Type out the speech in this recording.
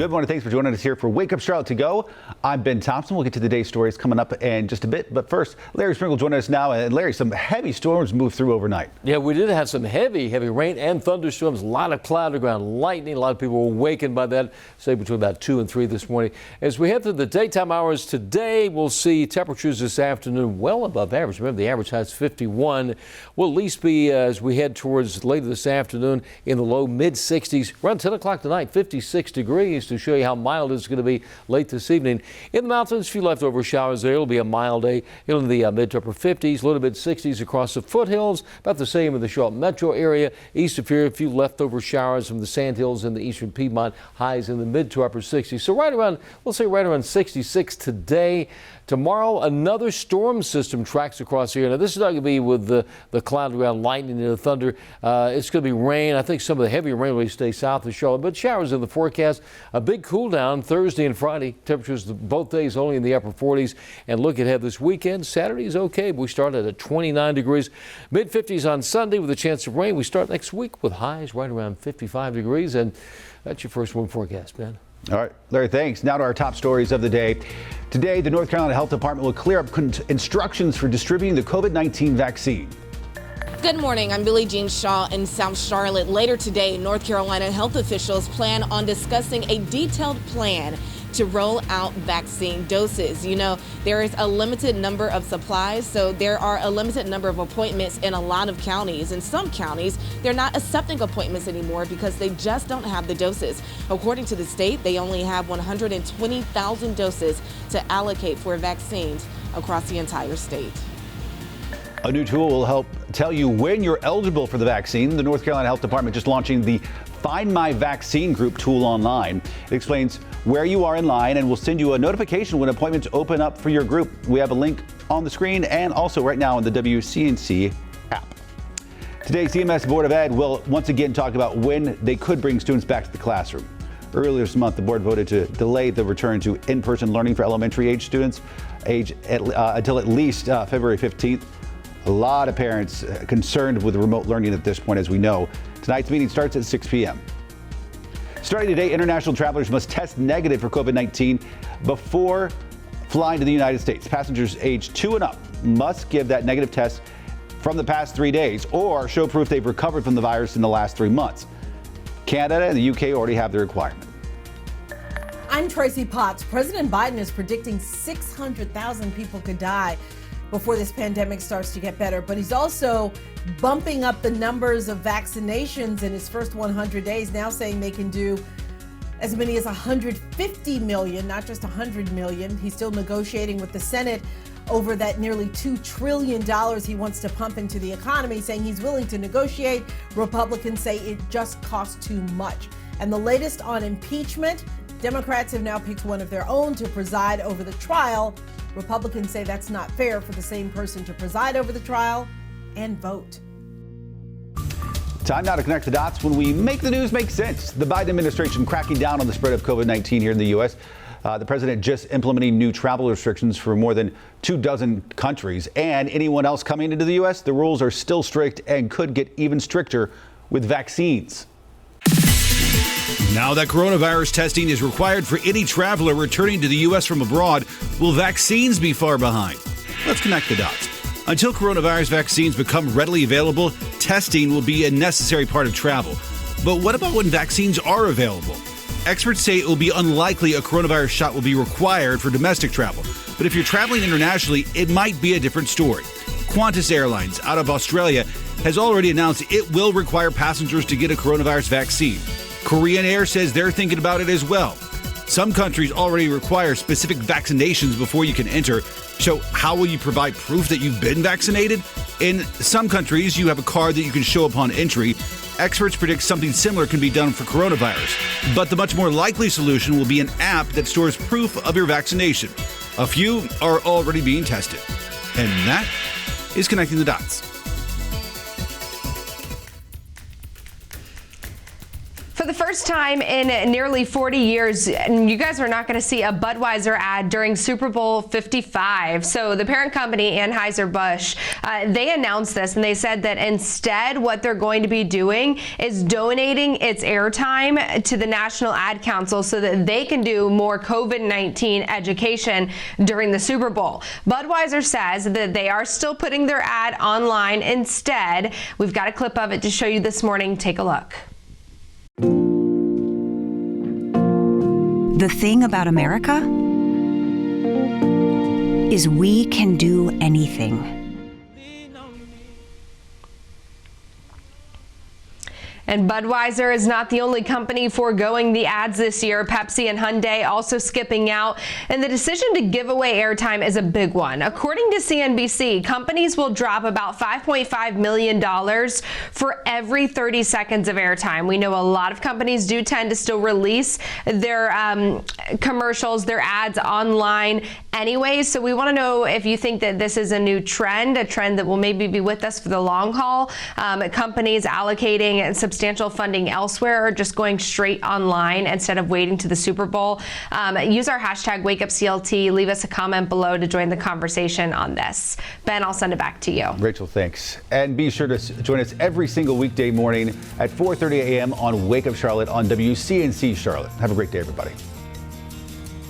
Good morning. Thanks for joining us here for Wake Up Charlotte to Go. I'm Ben Thompson. We'll get to the day's stories coming up in just a bit. But first, Larry Sprinkle joining us now. And Larry, some heavy storms moved through overnight. Yeah, we did have some heavy rain and thunderstorms. A lot of cloud to ground lightning. A lot of people were awakened by that, say between about 2 and 3 this morning. As we head through the daytime hours today, we'll see temperatures this afternoon well above average. Remember, the average high is 51. Will at least be as we head towards later this afternoon in the low mid 60s. Around 10 o'clock tonight, 56 degrees to show you how mild it's going to be late this evening. In the mountains, a few leftover showers there. It'll be a mild day in the mid to upper 50s, low to mid 60s across the foothills. About the same in the Charlotte metro area. East of here, a few leftover showers from the sandhills and the eastern Piedmont. Highs in the mid to upper 60s. So right around, we'll say right around 66 today. Tomorrow, another storm system tracks across here. Now, this is not going to be with the cloud around lightning and the thunder. It's going to be rain. I think some of the heavier rain will stay south of Charlotte, but showers in the forecast. A big cool down Thursday and Friday. Temperatures both days only in the upper 40s. And look ahead this weekend. Saturday is okay. We start at 29 degrees. Mid 50s on Sunday with a chance of rain. We start next week with highs right around 55 degrees. And that's your first wind forecast, Ben. All right, Larry, thanks. Now to our top stories of the day. Today, the North Carolina Health Department will clear up instructions for distributing the COVID-19 vaccine. Good morning. I'm Billie Jean Shaw in South Charlotte. Later today, North Carolina health officials plan on discussing a detailed plan to roll out vaccine doses. You know, there is a limited number of supplies, so there are a limited number of appointments in a lot of counties. In some counties, they're not accepting appointments anymore because they just don't have the doses. According to the state, they only have 120,000 doses to allocate for vaccines across the entire state. A new tool will help tell you when you're eligible for the vaccine. The North Carolina Health Department just launching the Find My Vaccine Group tool online. It explains where you are in line and will send you a notification when appointments open up for your group. We have a link on the screen and also right now in the WCNC app. Today, CMS Board of Ed will once again talk about when they could bring students back to the classroom. Earlier this month, the board voted to delay the return to in-person learning for elementary age students until at least February 15th. A lot of parents concerned with remote learning at this point, as we know. Tonight's meeting starts at 6 p.m. Starting today, international travelers must test negative for COVID-19 before flying to the United States. Passengers age 2 and up must give that negative test from the past 3 days or show proof they've recovered from the virus in the last 3 months. Canada and the UK already have the requirement. I'm Tracy Potts. President Biden is predicting 600,000 people could die before this pandemic starts to get better, but he's also bumping up the numbers of vaccinations in his first 100 days, now saying they can do as many as 150 million, not just 100 million. He's still negotiating with the Senate over that nearly $2 trillion he wants to pump into the economy, saying he's willing to negotiate. Republicans say it just costs too much. And the latest on impeachment, Democrats have now picked one of their own to preside over the trial. Republicans say that's not fair for the same person to preside over the trial and vote. Time now to connect the dots when we make the news make sense. The Biden administration cracking down on the spread of COVID-19 here in the U.S. The president just implementing new travel restrictions for more than 24 countries. And anyone else coming into the U.S., the rules are still strict and could get even stricter with vaccines. Now that coronavirus testing is required for any traveler returning to the U.S. from abroad, will vaccines be far behind? Let's connect the dots. Until coronavirus vaccines become readily available, testing will be a necessary part of travel. But what about when vaccines are available? Experts say it will be unlikely a coronavirus shot will be required for domestic travel. But if you're traveling internationally, it might be a different story. Qantas Airlines out of Australia has already announced it will require passengers to get a coronavirus vaccine. Korean Air says they're thinking about it as well. Some countries already require specific vaccinations before you can enter. So how will you provide proof that you've been vaccinated? In some countries, you have a card that you can show upon entry. Experts predict something similar can be done for coronavirus. But the much more likely solution will be an app that stores proof of your vaccination. A few are already being tested. And that is connecting the dots. For the first time in nearly 40 years, you guys are not going to see a Budweiser ad during Super Bowl 55. So the parent company, Anheuser-Busch, they announced this, and they said that instead what they're going to be doing is donating its airtime to the National Ad Council so that they can do more COVID-19 education during the Super Bowl. Budweiser says that they are still putting their ad online instead. We've got a clip of it to show you this morning. Take a look. The thing about America is we can do anything. And Budweiser is not the only company foregoing the ads this year. Pepsi and Hyundai also skipping out. And the decision to give away airtime is a big one. According to CNBC, companies will drop about $5.5 million for every 30 seconds of airtime. We know a lot of companies do tend to still release their commercials, their ads online anyway. So we want to know if you think that this is a new trend, a trend that will maybe be with us for the long haul. Companies allocating substantial funding elsewhere or just going straight online instead of waiting to the Super Bowl. Use our hashtag WakeUpCLT. Leave us a comment below to join the conversation on this. Ben, I'll send it back to you. Rachel, thanks. And be sure to join us every single weekday morning at 4:30 a.m. on Wake Up Charlotte on WCNC Charlotte. Have a great day, everybody.